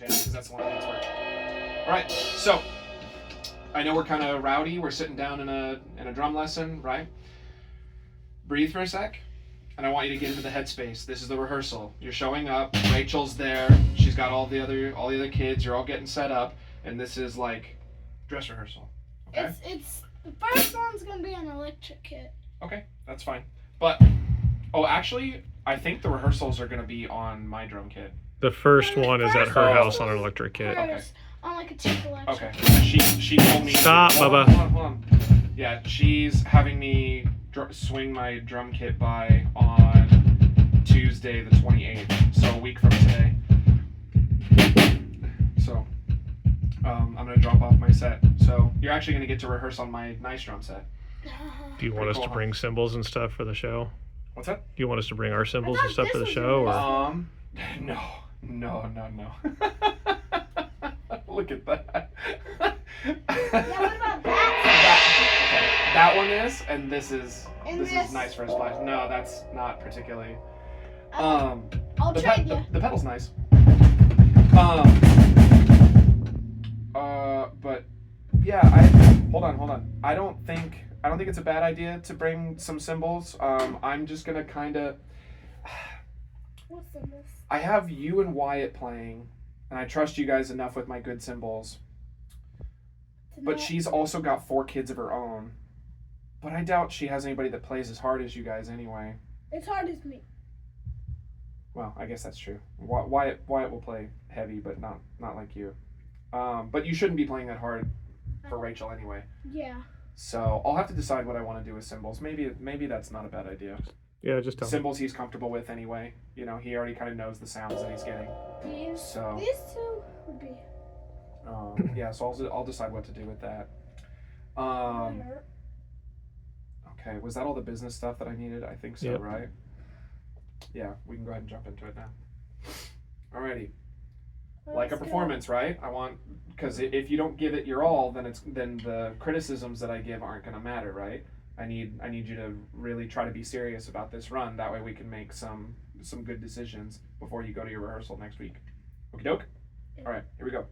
channel because that's the one that needs work. All right, so I know we're kind of rowdy. We're sitting down in a drum lesson, right? Breathe for a sec, and I want you to get into the headspace. This is the rehearsal. You're showing up. Rachel's there. She's got all the other kids. You're all getting set up, and this is like dress rehearsal. Okay. It's the first one's gonna be an electric kit. Okay, that's fine. But actually, I think the rehearsals are gonna be on my drum kit. The first one is at her one house on an electric kit. Okay. On like a cheap electric. Okay. She told me. Stop, hold Bubba. Hold on. Yeah, she's having me swing my drum kit by on Tuesday the 28th, so a week from today. So I'm gonna drop off my set. So you're actually gonna get to rehearse on my nice drum set. Do you want us cool, to huh? bring cymbals and stuff for the show? What's that? Do you want us to bring our cymbals thought and stuff this for the was show? yours. Or? No. Look at that. Yeah, what about that? That one is, and this is And this this? is nice for a splash. No, that's not particularly. I'll The trade you. the pedal's nice. But yeah, hold on. I don't think it's a bad idea to bring some cymbals. I'm just gonna kind of. What's in this? I have you and Wyatt playing, and I trust you guys enough with my good cymbals. But she's also got 4 kids of her own. But I doubt she has anybody that plays as hard as you guys anyway. It's hard as me. Well, I guess that's true. Wyatt will play heavy, but not like you. But you shouldn't be playing that hard for Rachel anyway. Yeah. So I'll have to decide what I want to do with cymbals. Maybe that's not a bad idea. Yeah, just tell me. Cymbals he's comfortable with anyway. You know, he already kind of knows the sounds that he's getting. So These two would be. yeah, so I'll decide what to do with that. Better. Okay, was that all the business stuff that I needed? I think so, Yep. right? Yeah, we can go ahead and jump into it now. Alrighty. Like a Let's go. performance, right? I want, because if you don't give it your all, then the criticisms that I give aren't going to matter, right? I need you to really try to be serious about this run. That way we can make some good decisions before you go to your rehearsal next week. Okie doke? Yeah. All right, here we go.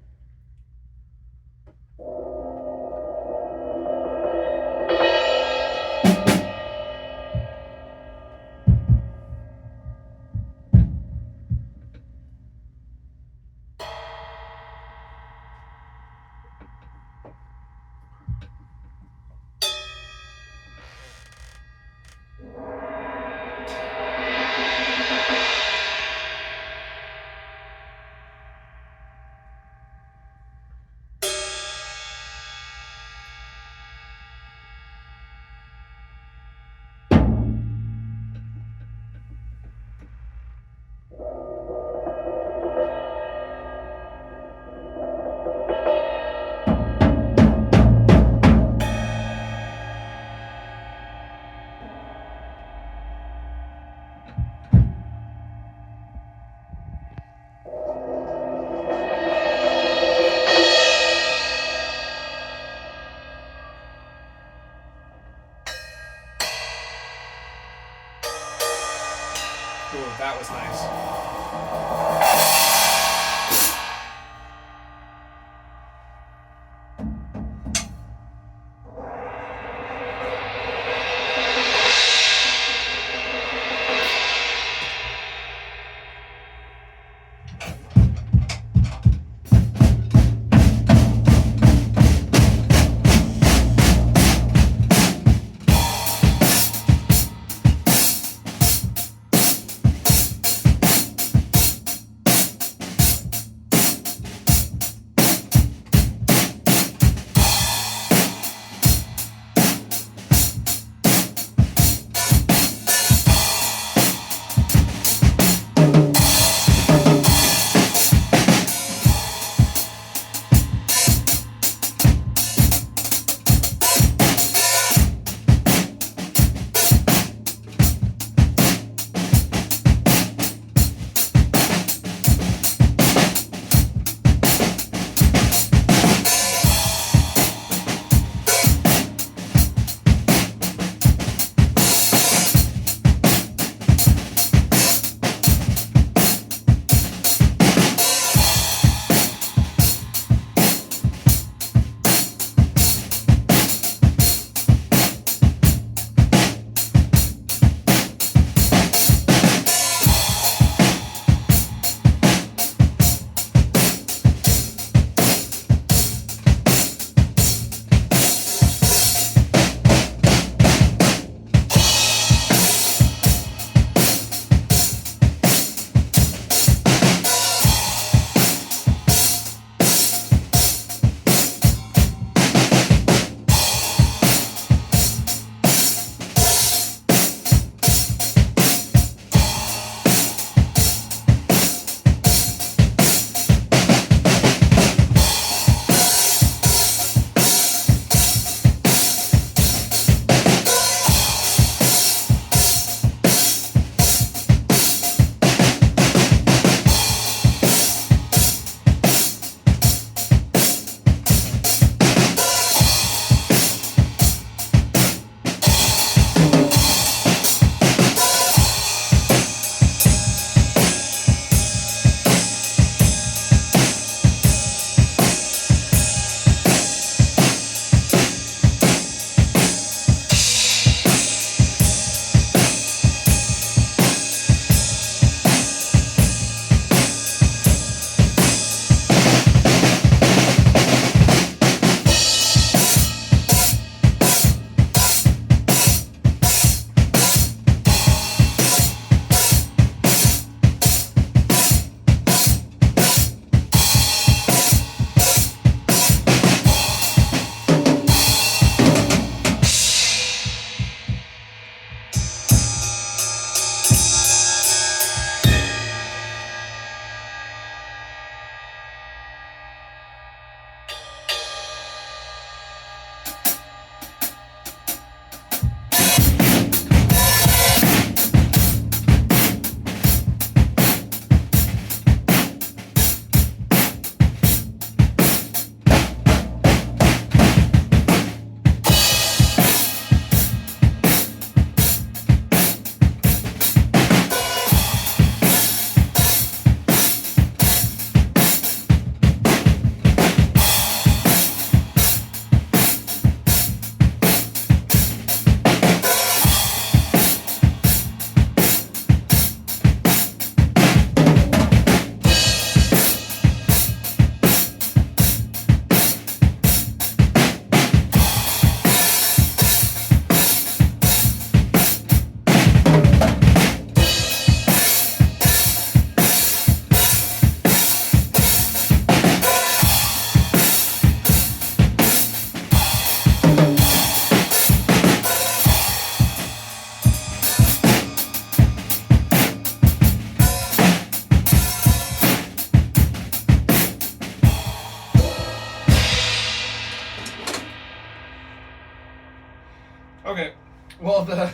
Okay. Well, the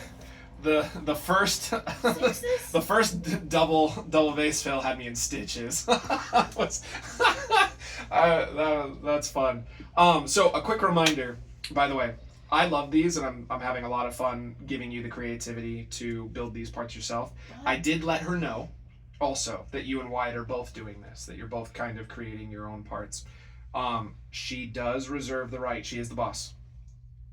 first Sixes? the first double bass fill had me in stitches. That's fun. So a quick reminder, by the way, I love these, and I'm having a lot of fun giving you the creativity to build these parts yourself. I did let her know also that you and Wyatt are both doing this, that you're both kind of creating your own parts. She does reserve the right. She is the boss.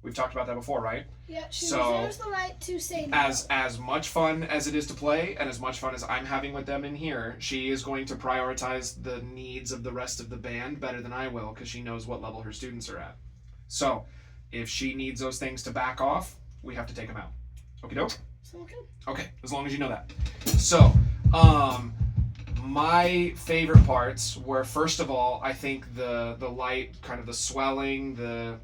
We've talked about that before, right? Yeah, she So, reserves the right to say no. As much fun as it is to play, and as much fun as I'm having with them in here, she is going to prioritize the needs of the rest of the band better than I will, because she knows what level her students are at. So, if she needs those things to back off, we have to take them out. Okie doke? Sound good? Okay, as long as you know that. So, my favorite parts were, first of all, I think the light, kind of the swelling, the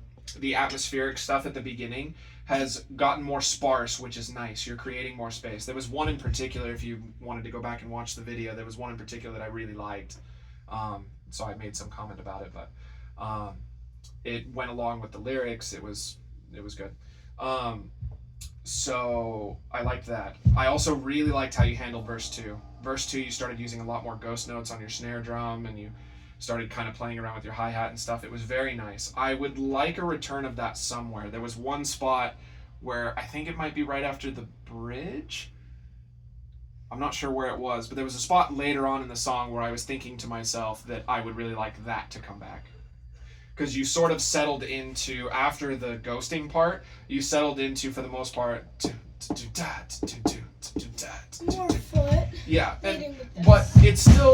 atmospheric stuff at the beginning has gotten more sparse, which is nice. You're creating more space. There was one in particular, if you wanted to go back and watch the video, there was one in particular that I really liked. So I made some comment about it, but it went along with the lyrics. It was good. So I liked that. I also really liked how you handled verse 2. Verse 2, you started using a lot more ghost notes on your snare drum, and you started kind of playing around with your hi-hat and stuff. It was very nice. I would like a return of that somewhere. There was one spot where I think it might be right after the bridge. I'm not sure where it was, but there was a spot later on in the song where I was thinking to myself that I would really like that to come back. Because you sort of settled into, after the ghosting part, you settled into, for the most part, More foot. yeah, leading with this. but it's still...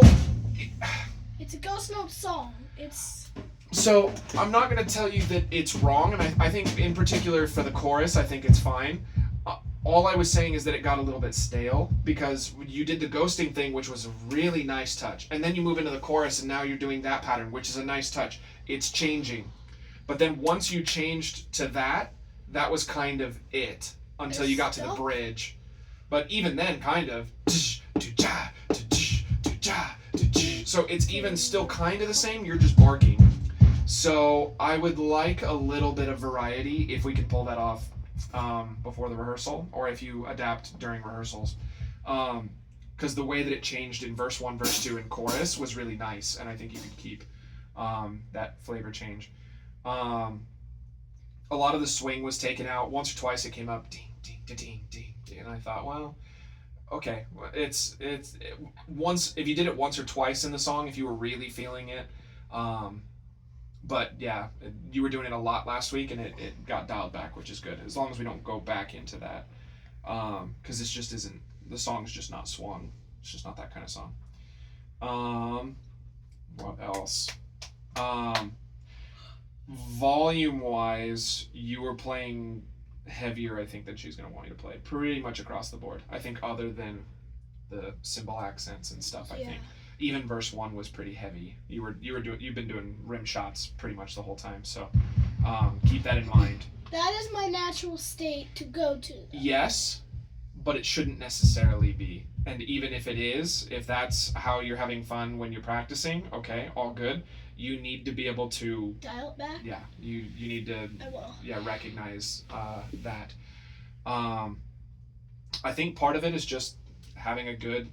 It's a Ghost Note song. It's... So, I'm not going to tell you that it's wrong, and I think in particular for the chorus, I think it's fine. All I was saying is that it got a little bit stale, because you did the ghosting thing, which was a really nice touch, and then you move into the chorus, and now you're doing that pattern, which is a nice touch. It's changing. But then once you changed to that was kind of it, until you got to the bridge. But even then, kind of... So it's even still kind of the same, you're just barking. So I would like a little bit of variety if we can pull that off before the rehearsal, or if you adapt during rehearsals. Because the way that it changed in verse 1, verse 2, and chorus was really nice, and I think you could keep that flavor change. A lot of the swing was taken out. Once or twice it came up, ding, ding, ding, ding, ding, and I thought, well... Okay, it's once, if you did it once or twice in the song, if you were really feeling it, but yeah, you were doing it a lot last week, and it got dialed back, which is good, as long as we don't go back into that, because this just isn't, the song's just not swung, it's just not that kind of song. What else? Volume wise, you were playing heavier, I think, than she's going to want you to play, pretty much across the board. I think other than the cymbal accents and stuff, I think even verse 1 was pretty heavy. You've been doing rim shots pretty much the whole time, so keep that in mind. That is my natural state to go to. Yes, but it shouldn't necessarily be. And even if it is, if that's how you're having fun when you're practicing, okay, all good. You need to be able to dial it back. Yeah, you need to. I will. Yeah, recognize that. I think part of it is just having a good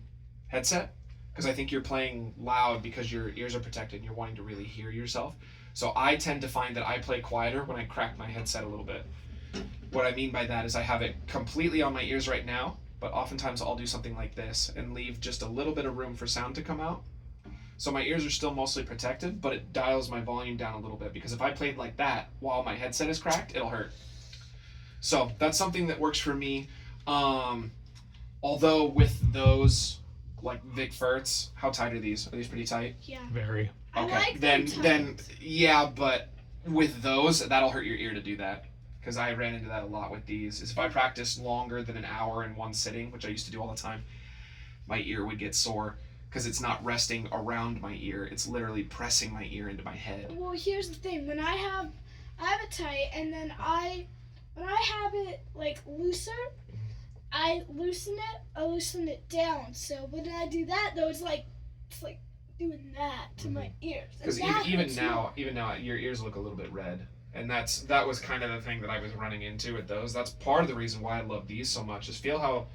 headset, because I think you're playing loud because your ears are protected and you're wanting to really hear yourself. So I tend to find that I play quieter when I crack my headset a little bit. What I mean by that is I have it completely on my ears right now, but oftentimes I'll do something like this and leave just a little bit of room for sound to come out. So my ears are still mostly protected, but it dials my volume down a little bit, because if I played like that while my headset is cracked, it'll hurt. So that's something that works for me. Although with those, like Vic Firths, how tight are these? Are these pretty tight? Yeah. Very. I Okay, like then them tight. yeah, but with those, that'll hurt your ear to do that. Because I ran into that a lot with these. Is if I practiced longer than an hour in one sitting, which I used to do all the time, my ear would get sore. Because it's not resting around my ear, it's literally pressing my ear into my head. Well, here's the thing. When I have it tight, and then when I have it like looser, I loosen it down. So when I do that, though, it's like doing that to my ears. Because even now, your ears look a little bit red. And that was kind of the thing that I was running into with those. That's part of the reason why I love these so much, is feel how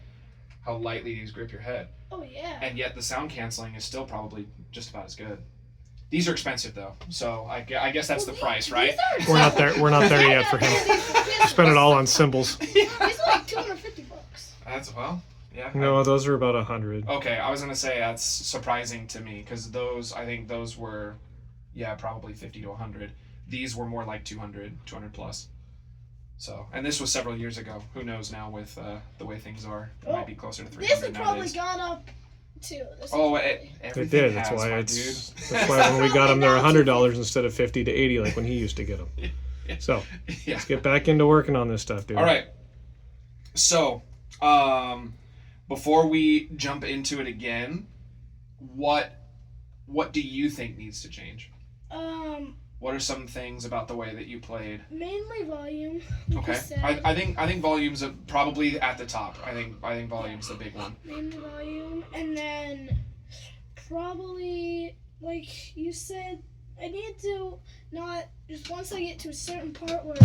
lightly these grip your head. Oh yeah. And yet the sound canceling is still probably just about as good. These are expensive though, so I guess that's the price, right? We're not there yet for him. Spend it all on cymbals. These are like $250. That's yeah. No, those are about 100. Okay, I was gonna say that's surprising to me because I think those were, probably 50 to 100. These were more like 200 plus. So, and this was several years ago. Who knows now with the way things are? It might be closer to 300 This has probably nowadays. gone up too. It Everything did. has, That's why my it's. dude. That's why when we got them, they're $100 instead of 50 to 80, like when he used to get them. So Yeah. let's get back into working on this stuff, dude. All right. So, before we jump into it again, what do you think needs to change? What are some things about the way that you played? Mainly volume. Like Okay, you said. I think volume's probably at the top. I think volume's the big one. Mainly volume, and then probably like you said, I need to not just once I get to a certain part where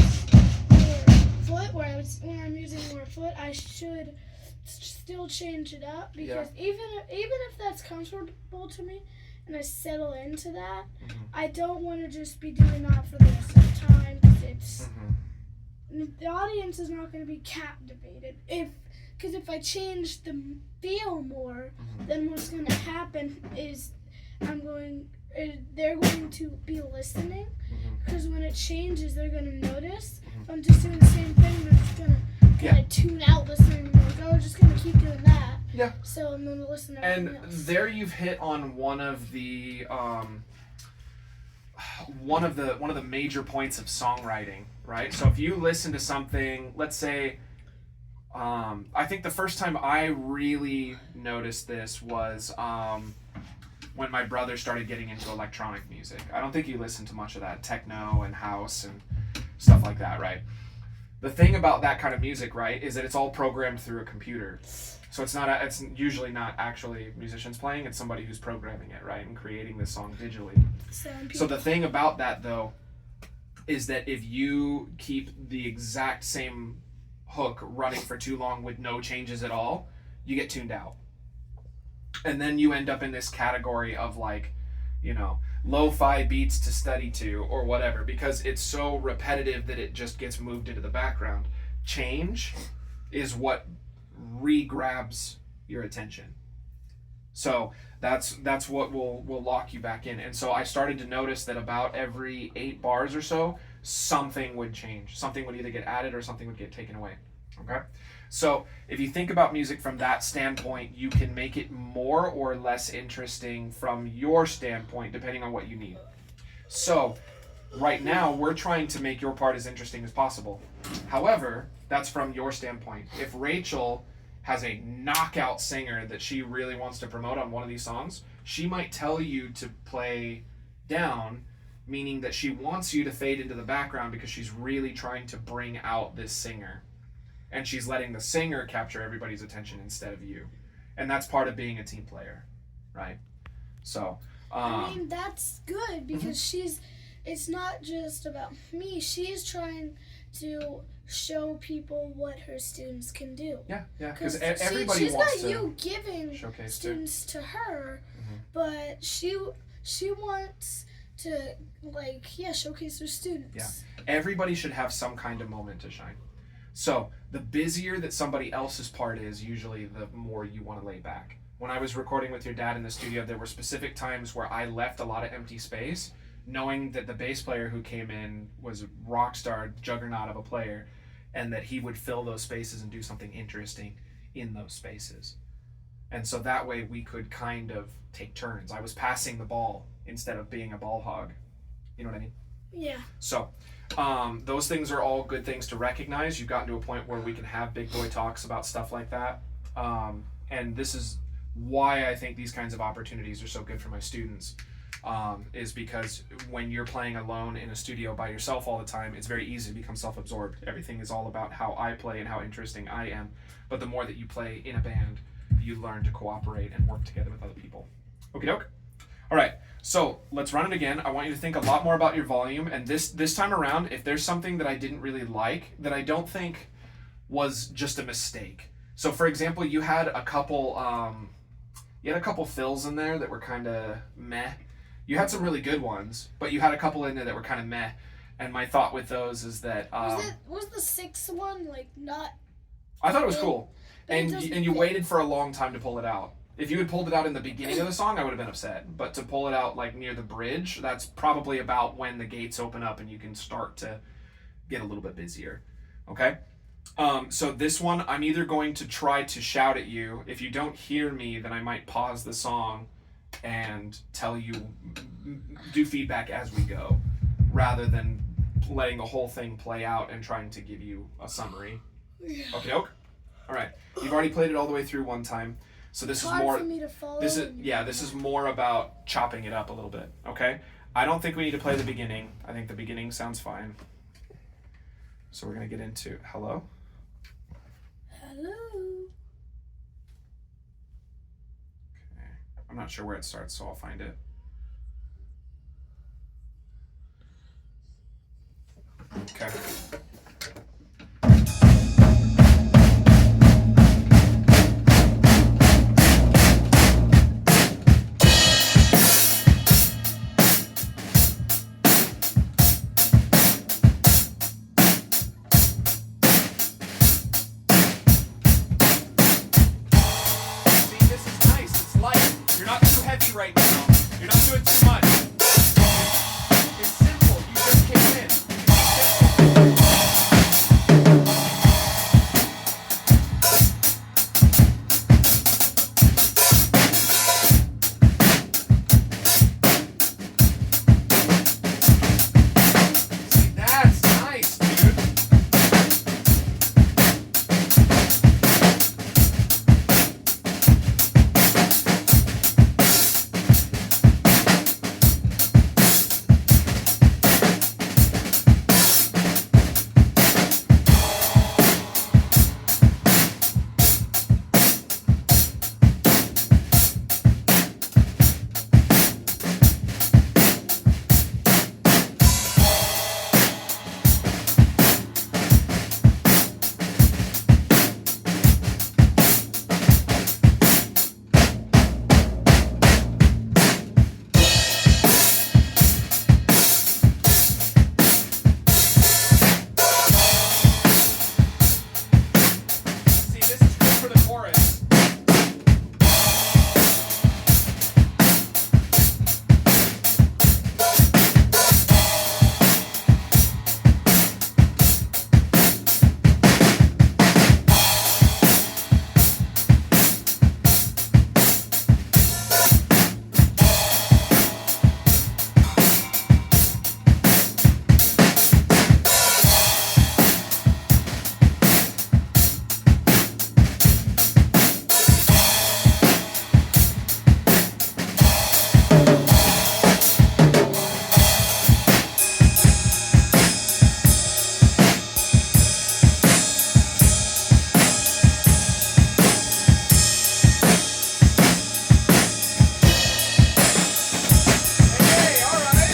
foot, when I'm using more foot, I should still change it up because even if that's comfortable to me, and I settle into that, I don't want to just be doing that for the rest of the time because the audience is not going to be captivated. Because if I change the feel more, then what's going to happen is they're going to be listening. Because when it changes, they're going to notice. If I'm just doing the same thing, they're just going to kind of tune out listening. Like, oh, we're just going to keep doing that. Yeah. So I'm going to listen to And everything else. there you've hit on one of the major points of songwriting, right? So if you listen to something, let's say, I think the first time I really noticed this was when my brother started getting into electronic music. I don't think he listened to much of that, techno and house and stuff like that, right? The thing about that kind of music, right, is that it's all programmed through a computer. So it's usually not actually musicians playing, it's somebody who's programming it, right, and creating this song digitally. So the thing about that, though, is that if you keep the exact same hook running for too long with no changes at all, you get tuned out. And then you end up in this category of like, lo-fi beats to study to or whatever, because it's so repetitive that it just gets moved into the background. Change is what re-grabs your attention. So that's what will lock you back in. And so I started to notice that about every 8 bars or so, something would change. Something would either get added or something would get taken away. Okay? So if you think about music from that standpoint, you can make it more or less interesting from your standpoint, depending on what you need. So right now, we're trying to make your part as interesting as possible. However, that's from your standpoint. If Rachel has a knockout singer that she really wants to promote on one of these songs, she might tell you to play down, meaning that she wants you to fade into the background because she's really trying to bring out this singer. And she's letting the singer capture everybody's attention instead of you. And that's part of being a team player, right? So, I mean, that's good because it's not just about me. She's trying to show people what her students can do. Yeah, because everybody wants to she's got you giving showcase students to her, but she wants to showcase her students. Yeah, everybody should have some kind of moment to shine. So the busier that somebody else's part is, usually the more you want to lay back. When I was recording with your dad in the studio, there were specific times where I left a lot of empty space, knowing that the bass player who came in was a rock star juggernaut of a player, and that he would fill those spaces and do something interesting in those spaces. And so that way we could kind of take turns. I was passing the ball instead of being a ball hog. You know what I mean? Yeah. So those things are all good things to recognize. You've gotten to a point where we can have big boy talks about stuff like that. And this is why I think these kinds of opportunities are so good for my students, is because when you're playing alone in a studio by yourself all the time, it's very easy to become self-absorbed. Everything is all about how I play and how interesting I am. But the more that you play in a band, you learn to cooperate and work together with other people. Okie doke? All right. So let's run it again. I want you to think a lot more about your volume. And this time around, if there's something that I didn't really like, that I don't think was just a mistake. So for example, you had a couple fills in there that were kind of meh. You had some really good ones, but you had a couple in there that were kind of meh. And my thought with those is that was the sixth one like not? I thought it was cool, But it and doesn't you fit. waited for a long time to pull it out. If you had pulled it out in the beginning of the song, I would have been upset. But to pull it out like near the bridge, that's probably about when the gates open up and you can start to get a little bit busier. Okay? So this one, I'm either going to try to shout at you. If you don't hear me, then I might pause the song and tell you, do feedback as we go, rather than letting the whole thing play out and trying to give you a summary. Okay, doke? All right. You've already played it all the way through one time. So this It's is hard more for me to follow. this is more about chopping it up a little bit, okay? I don't think we need to play the beginning. I think the beginning sounds fine. So we're going to get into hello. Hello. Okay. I'm not sure where it starts, so I'll find it. Okay. See, this is nice. It's light. You're not too heavy right now. You're not doing too much. It's simple. You just came in. See, that's nice, dude. See, this is good for the chorus. Hey, all right.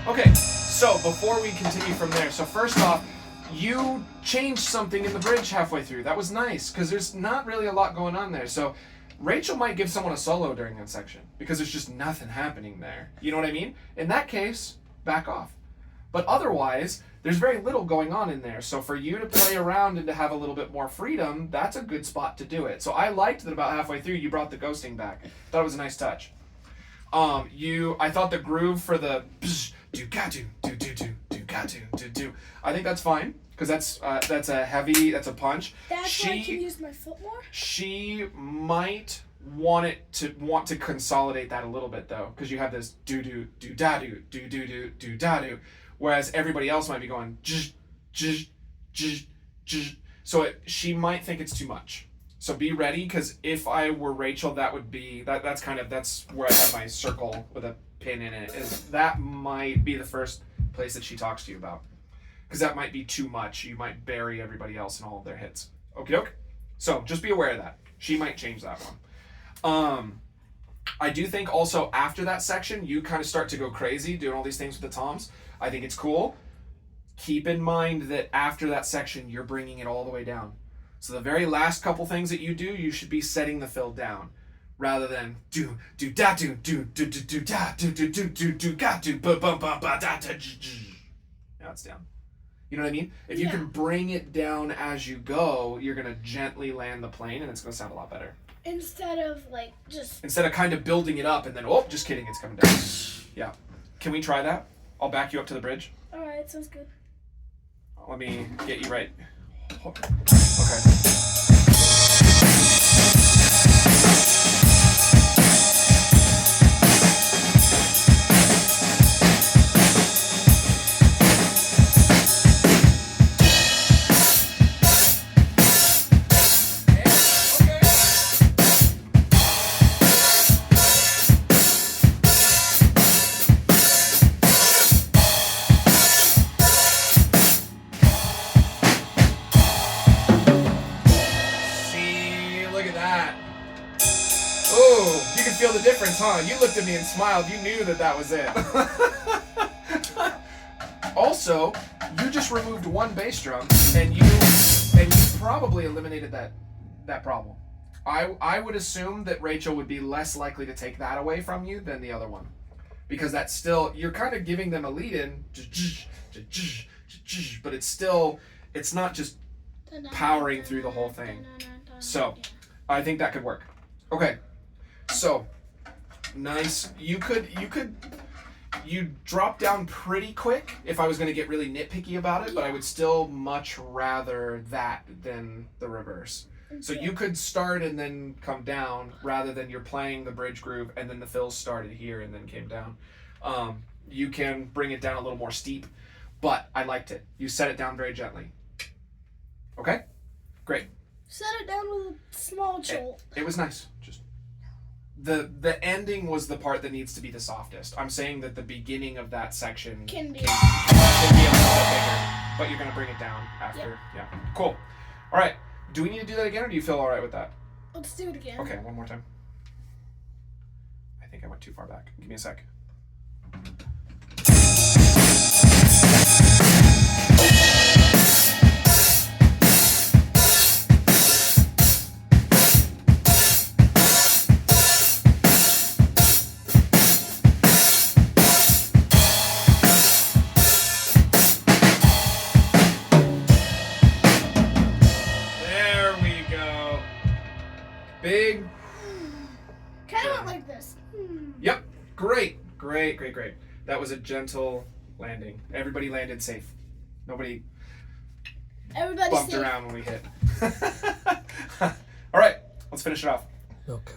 Okay, so before we continue from there, so first off, you changed something in the bridge halfway through. That was nice, because there's not really a lot going on there. So Rachel might give someone a solo during that section, because there's just nothing happening there. You know what I mean? In that case, back off. But otherwise, there's very little going on in there. So for you to play around and to have a little bit more freedom, that's a good spot to do it. So I liked that about halfway through, you brought the ghosting back. Thought it was a nice touch. I thought the groove for the do ga do do do do do ga do do do. I think that's fine because that's a punch. That's why I can use my foot more. She might want to consolidate that a little bit though, because you have this do do do da do do do do do da do, whereas everybody else might be going j j j j. So she might think it's too much. So be ready, because if I were Rachel, that would be that's where I have my circle with a pin in it. Is that might be the first place that she talks to you about, because that might be too much. You might bury everybody else in all of their hits. Okie doke. So just be aware of that. She might change that one. I do think also after that section, you kind of start to go crazy doing all these things with the toms. I think it's cool. Keep in mind that after that section, you're bringing it all the way down. So the very last couple things that you do, you should be setting the fill down, rather than do do da do do do do do da do do do do do ga do ba ba ba ba da da. Now it's down. You know what I mean? If you can bring it down as you go, you're gonna gently land the plane, and it's gonna sound a lot better. Instead of like just. Instead of kind of building it up and then just kidding, it's coming down. Yeah. Can we try that? I'll back you up to the bridge. All right, sounds good. Let me get you right. Okay. Feel the difference, huh? You looked at me and smiled. You knew that was it. Also, you just removed one bass drum, and you probably eliminated that problem. I would assume that Rachel would be less likely to take that away from you than the other one, because that's still, you're kind of giving them a lead in, but it's not just powering through the whole thing. So I think that could work. Okay. So, nice. You drop down pretty quick if I was going to get really nitpicky about it, but I would still much rather that than the reverse. So you could start and then come down, rather than you're playing the bridge groove and then the fills started here and then came down. You can bring it down a little more steep, but I liked it. You set it down very gently. Okay? Great. Set it down with a small jolt. It was nice. Just the ending was the part that needs to be the softest. I'm saying that the beginning of that section can be a little bit bigger, but you're going to bring it down after. Yep. Yeah. Cool. All right. Do we need to do that again, or do you feel all right with that? Let's do it again. Okay, one more time. I think I went too far back. Give me a sec. Big. Kind of like this. Yep. Great. That was a gentle landing. Everybody landed safe. Nobody bumped safe. around when we hit. All right. Let's finish it off. Okay.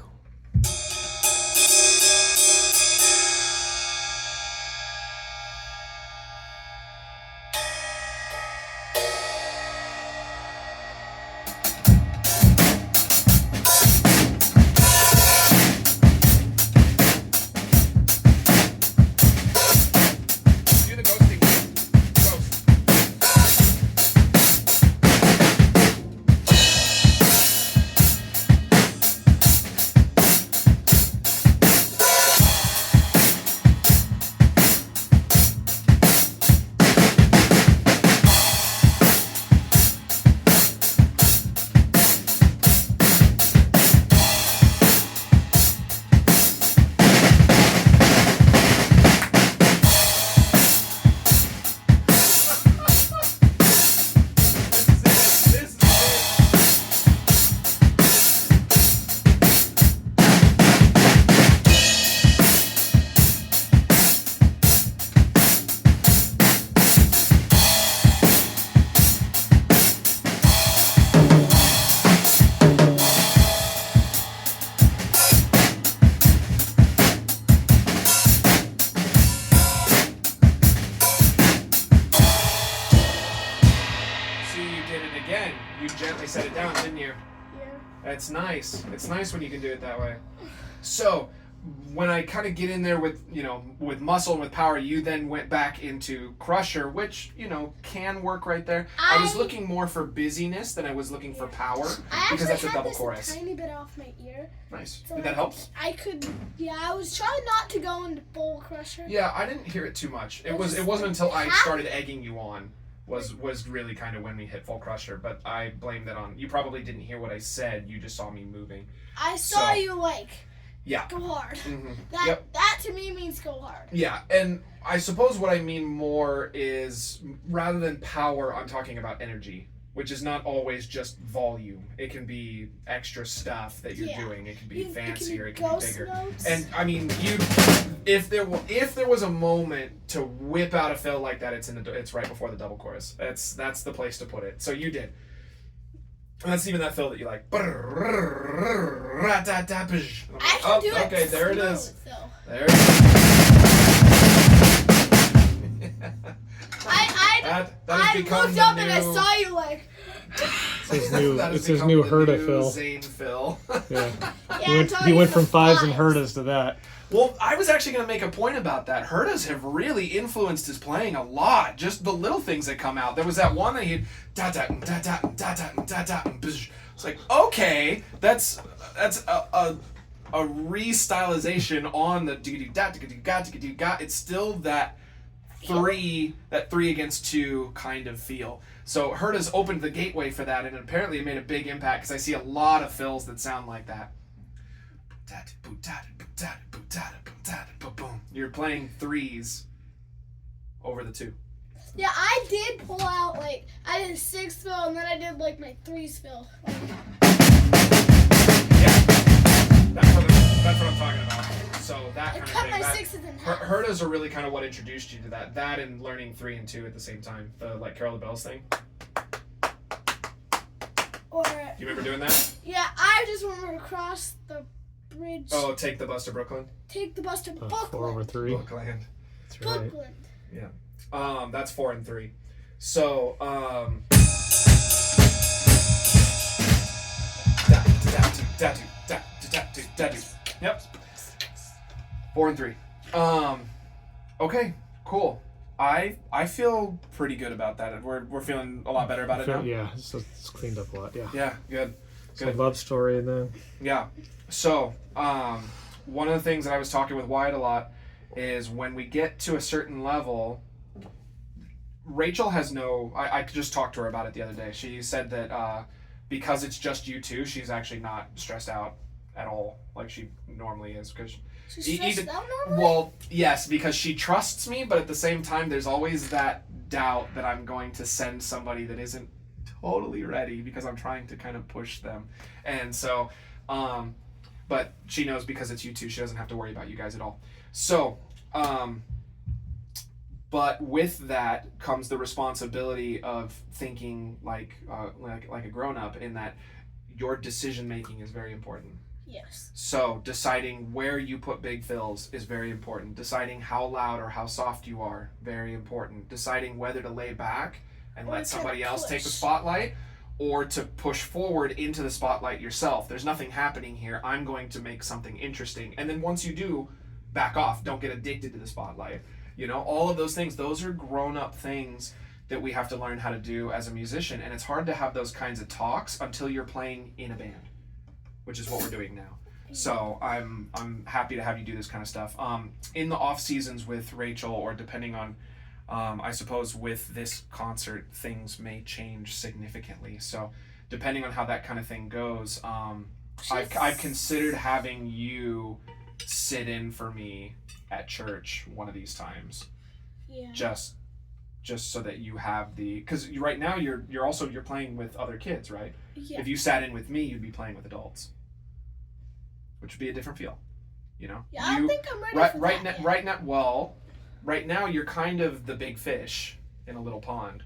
again, you gently set it down, didn't you? Yeah. That's nice. It's nice when you can do it that way. So, when I kind of get in there with, with muscle and with power, you then went back into Crusher, which, can work right there. I was looking more for busyness than I was looking for power, because that's a double chorus. A tiny bit off my ear. Nice. So Did that help? I was trying not to go into full Crusher. Yeah, I didn't hear it too much. It wasn't until I started egging you on was really kind of when we hit full Crusher, but I blame that on, you probably didn't hear what I said, you just saw me moving. I saw you yeah. Go hard. Mm-hmm. That to me means go hard. Yeah, and I suppose what I mean more is, rather than power, I'm talking about energy, which is not always just volume. It can be extra stuff that you're doing. It can be fancier. It can be bigger. Notes. And I mean, if there was a moment to whip out a fill like that, it's right before the double chorus. That's the place to put it. So you did. And that's even that fill that you like. I can do it. Okay, there it is. There it is. I looked up and I saw you It's his new Herda fill. Zane fill. Yeah. He went from fives and Herdas to that. Well, I was actually going to make a point about that. Herdas have really influenced his playing a lot. Just the little things that come out. There was that one that he da da da da da da da da. It's like, okay, that's a restylization on the da da da. It's still that three against two kind of feel. So Herda's opened the gateway for that, and apparently it made a big impact because I see a lot of fills that sound like that. You're playing threes over the two. Yeah, I did pull out I did a 6 fill and then I did my 3s fill. Yeah, that's what I'm talking about. So that kind of thing. I cut my 6s in half. Herdas are really kind of what introduced you to that. That and learning 3 and 2 at the same time. The Carol of the Bells thing. Or do you remember doing that? Yeah, I just remember to cross the bridge. Oh, take the bus to Brooklyn? Take the bus to Brooklyn. 4 over 3. Brookland. That's right. Brooklyn. Yeah. That's 4 and 3. So, Yep. 4 and 3. Okay, cool. I feel pretty good about that. We're feeling a lot better about it now. Yeah, it's cleaned up a lot. Yeah. Yeah, good. So love story and then. Yeah. So, one of the things that I was talking with Wyatt a lot is when we get to a certain level, Rachel has I just talked to her about it the other day. She said that because it's just you two, she's actually not stressed out at all like she normally is. Because she's stressed out normally? Well, yes, because she trusts me, but at the same time, there's always that doubt that I'm going to send somebody that isn't totally ready because I'm trying to kind of push them. And so, but she knows because it's you two, she doesn't have to worry about you guys at all. So, but with that comes the responsibility of thinking like a grown-up, in that your decision making is very important. Yes. So deciding where you put big fills is very important. Deciding how loud or how soft you are, very important. Deciding whether to lay back and let somebody else take the spotlight, or to push forward into the spotlight yourself. There's nothing happening here. I'm going to make something interesting. And then once you do, back off. Don't get addicted to the spotlight. All of those things, those are grown-up things that we have to learn how to do as a musician. And it's hard to have those kinds of talks until you're playing in a band, which is what we're doing now. So I'm happy to have you do this kind of stuff. In the off seasons with Rachel, or depending on, I suppose with this concert, things may change significantly. So depending on how that kind of thing goes, I've considered having you sit in for me at church one of these times. Yeah. Just so that you have because right now you're playing with other kids, right? Yeah. If you sat in with me, you'd be playing with adults, which would be a different feel, Yeah, I don't think I'm ready for right that now. Right now, well, right now you're kind of the big fish in a little pond.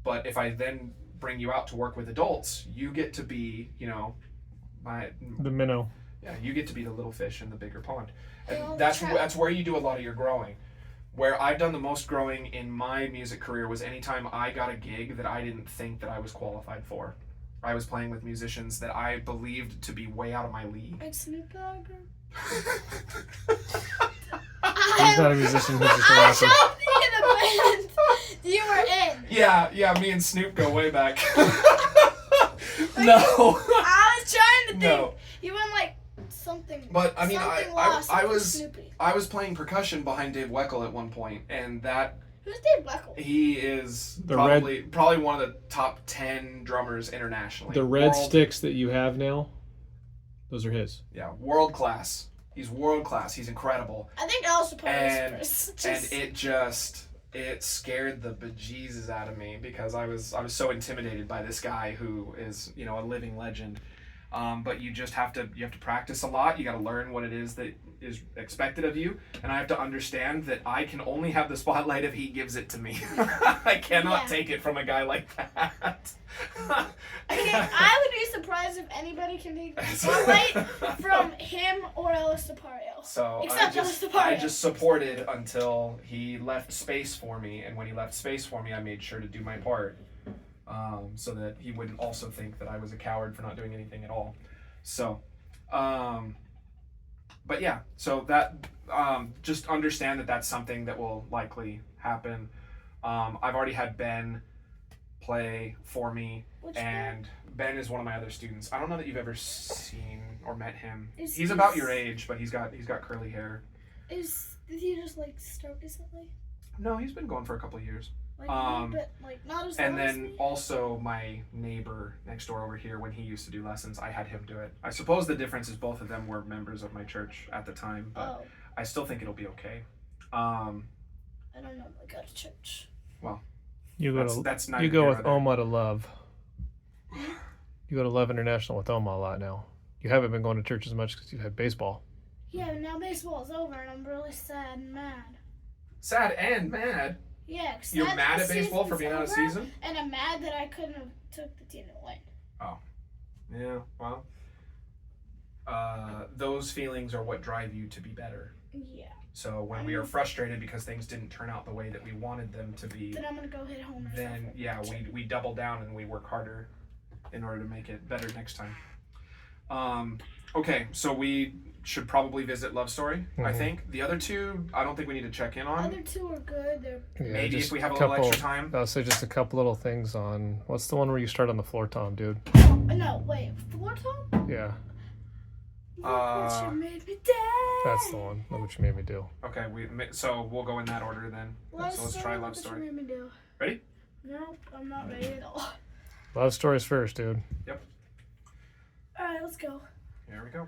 But if I then bring you out to work with adults, you get to be, the minnow. Yeah, you get to be the little fish in the bigger pond, Yeah, and that's where you do a lot of your growing. Where I've done the most growing in my music career was anytime I got a gig that I didn't think that I was qualified for. I was playing with musicians that I believed to be way out of my league. Like Snoop Dogg. He's not a musician. He's just a I rapper. showed you the band you were in. Yeah, me and Snoop go way back. No. I was trying to think. No. You went like something. But I mean, something lost I with was Snoopy. I was playing percussion behind Dave Weckl at one point, and that Who's Dave Weckl? he is The probably one of the top 10 drummers internationally. The red World- sticks that you have now, those are his. Yeah, world class. He's world class. He's incredible. I think Alice And first. it scared the bejesus out of me because I was so intimidated by this guy who is, you know, a living legend. But you have to practice a lot. You got to learn what it is that is expected of you, and I have to understand that I can only have the spotlight if he gives it to me. I cannot take it from a guy like that. I would be surprised if anybody can take the spotlight from him or Ellis Tapario. So Except Ellis I Tapario. just supported until he left space for me, and when he left space for me, I made sure to do my part, so that he wouldn't also think that I was a coward for not doing anything at all. So, but yeah, so that just understand that that's something that will likely happen. I've already had Ben play for me. Which And Ben is one of my other students. I don't know that you've ever seen or met him. Is He's about your age, but he's got curly hair. did he just like start recently? No, he's been going for a couple of years. Like but like not as And long as then me? also my neighbor next door over here, when he used to do lessons, I had him do it. I suppose the difference is both of them were members of my church at the time, but Oh, I still think it'll be okay. I don't know. I go to church. You go That's not you go with Oma to Love. You go to Love International with Oma a lot now. You haven't been going to church as much because you've had baseball. Yeah, but now baseball's over and I'm really sad and mad. Sad and mad. Yeah, 'cause You're sad mad that at baseball the for being out of season's over, season? and I'm mad that I couldn't have took the team to win. Yeah, well, those feelings are what drive you to be better. Yeah. So when we are frustrated because things didn't turn out the way that we wanted them to be, Then I'm gonna go hit home. then yeah, we double down and we work harder in order to make it better next time. Okay, so we should probably visit Love Story. I Mhm. think the other two, I don't think we need to check in on. Other two are good. They're Yeah, Maybe just if we have a couple, little extra time. I'll say just a couple little things on what's the one where you start on the floor tom, dude? no wait, floor tom. Yeah, Look what you made me dance. that's the one. Look what you made me do. Okay, so we'll go in that order then. So let's try Love What Story. you made me do. Ready? Nope, I'm not ready at all. Love stories first, dude. All right, let's go. Here we go.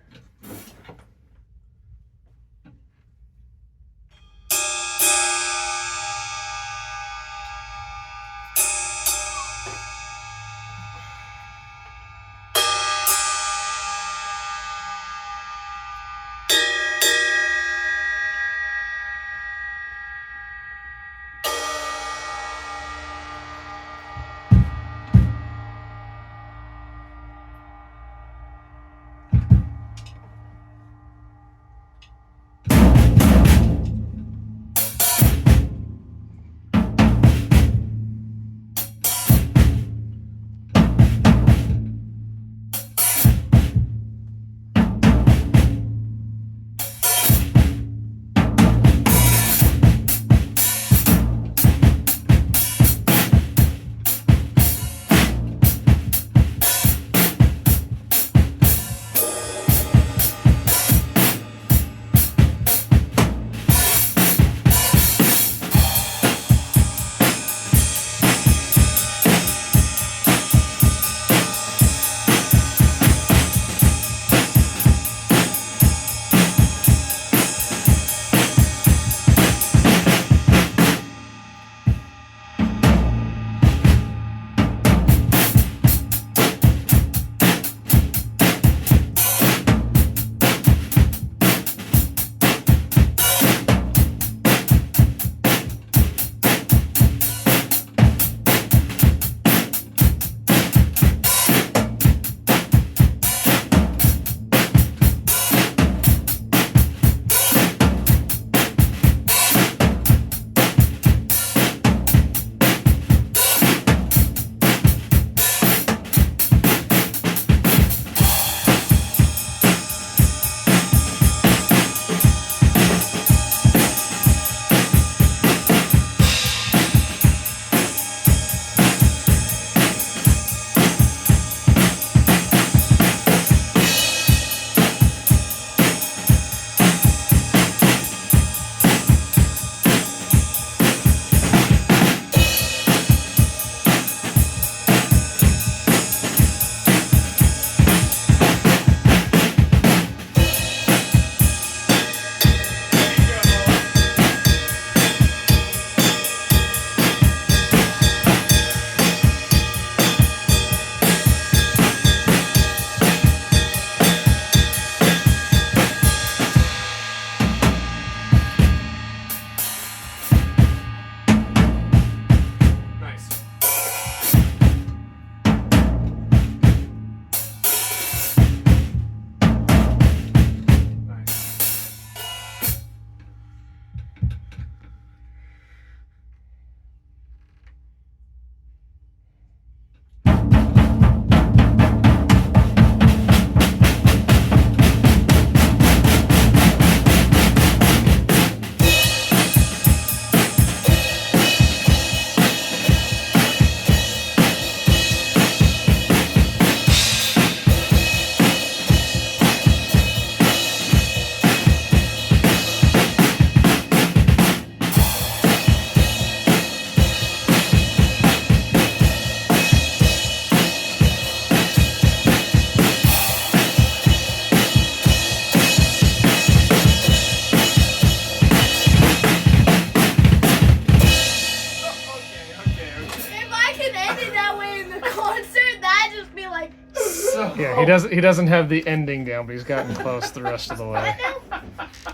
be that way in the concert. That'd just be like. So, Yeah, he doesn't have the ending down, but he's gotten close the rest of the way.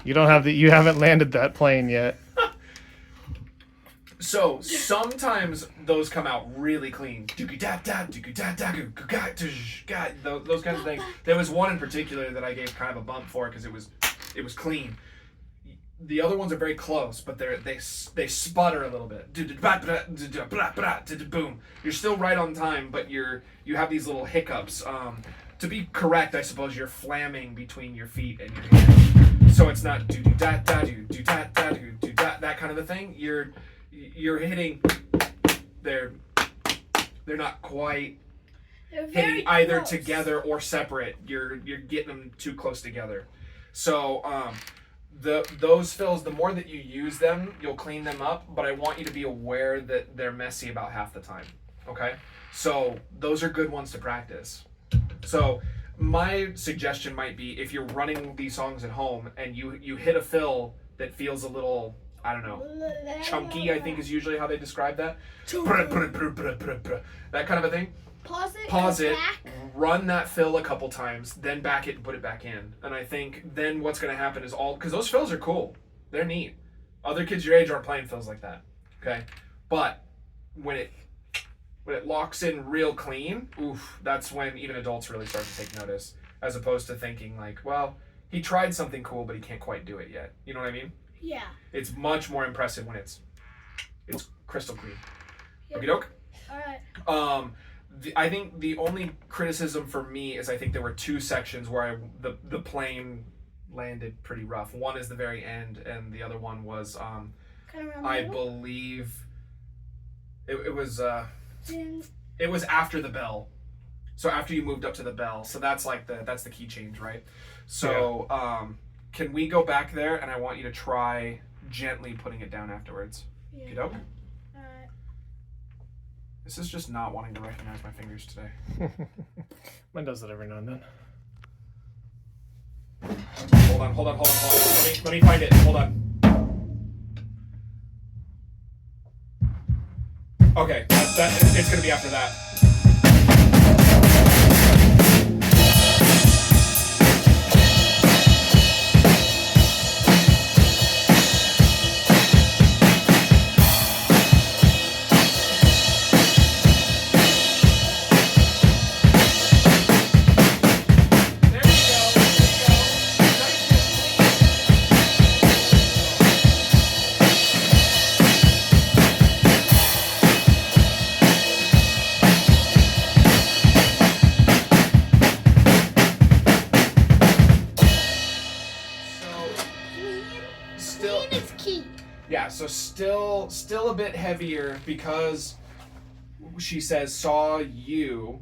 You haven't landed that plane yet. So sometimes those come out really clean. Those kinds of things. There was one in particular that I gave kind of a bump for because it was clean. The other ones are very close, but they sputter a little bit. Boom. You're still right on time, but you have these little hiccups. To be correct, I suppose you're flamming between your feet and your hands. So it's not that kind of a thing. You're hitting. They're not quite They're very hitting either close. together or separate. You're getting them too close together. So those fills, the more that you use them, you'll clean them up, but I want you to be aware that they're messy about half the time. Okay? So those are good ones to practice. So my suggestion might be if you're running these songs at home and you hit a fill that feels a little, I don't know, chunky, I think is usually how they describe that. That kind of a thing. Pause it, back. run that fill a couple times, then back it and put it back in. And I think then what's going to happen is because those fills are cool. They're neat. Other kids your age aren't playing fills like that. Okay? But when it locks in real clean, oof, that's when even adults really start to take notice. As opposed to thinking like, well, he tried something cool, but he can't quite do it yet. You know what I mean? Yeah. It's much more impressive when it's crystal clean. Yep. Okie doke? Alright. I think the only criticism for me is I think there were two sections where the plane landed pretty rough. One is the very end, and the other one was Kind of around the I middle. believe it was Then- it was after the bell. So after you moved up to the bell. So that's like that's the key change, right? So can we go back there and I want you to try gently putting it down afterwards. Yeah. Okie doke? Alright. This is just not wanting to recognize my fingers today. Mine does that every now and then. Hold on. Let me find it. Hold on. Okay, it's gonna be after that. Clean is key. Yeah, so still a bit heavier because she says saw you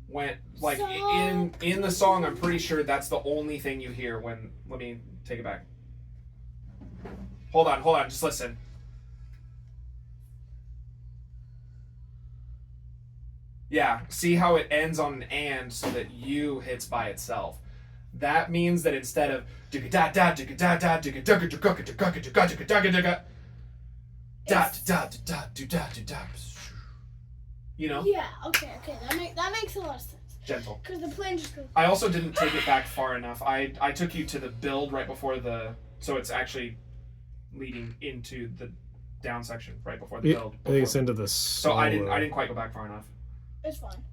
went like in the song. I'm pretty sure that's the only thing you hear when. Let me take it back. Hold on, just listen. Yeah, see how it ends on an and so that you hits by itself. That means that instead of you know, Yeah. Okay. That makes a lot of sense. gentle. Cause the plane just goes. I also didn't take it back far enough. I took you to the build right before so it's actually leading into the down section right before the build. I think it's into the So I didn't quite go back far enough. It's fine.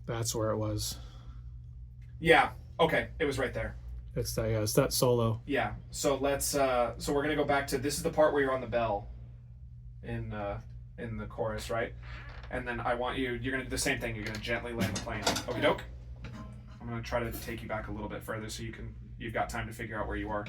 That's where it was. Yeah. Okay. It was right there. It's that solo. Yeah. So let's. So we're gonna go back to this is the part where you're on the bell. In the chorus, right? And then I want you're gonna do the same thing. You're gonna gently land the plane. Okie doke. I'm gonna try to take you back a little bit further so you've got time to figure out where you are.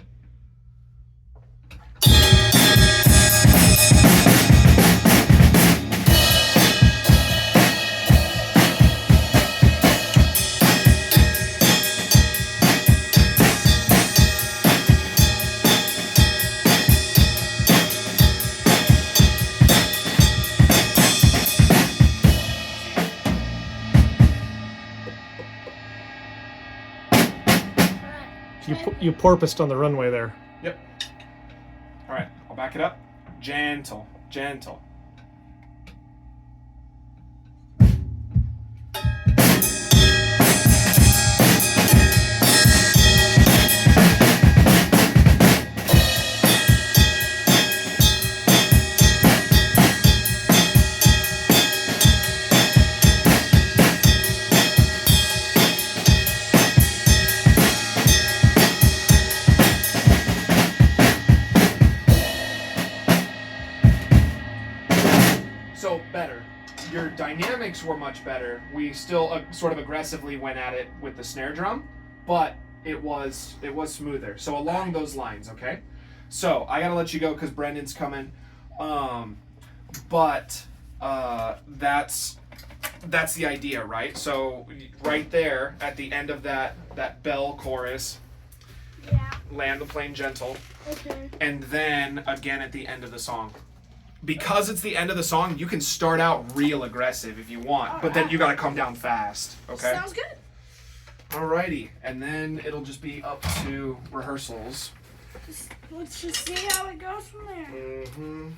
You porpoised on the runway there. Yep. All right, I'll back it up. Gentle, gentle. So better. Your dynamics were much better. We still sort of aggressively went at it with the snare drum, but it was smoother. So along those lines, okay? So I gotta let you go because Brendan's coming. But that's the idea, right? So right there at the end of that bell chorus, Yeah. land the plane gentle, Okay. and then again at the end of the song. Because it's the end of the song, you can start out real aggressive if you want, but then you gotta come down fast, okay? Sounds good. Alrighty, and then it'll just be up to rehearsals. Let's just see how it goes from there. Mm-hmm.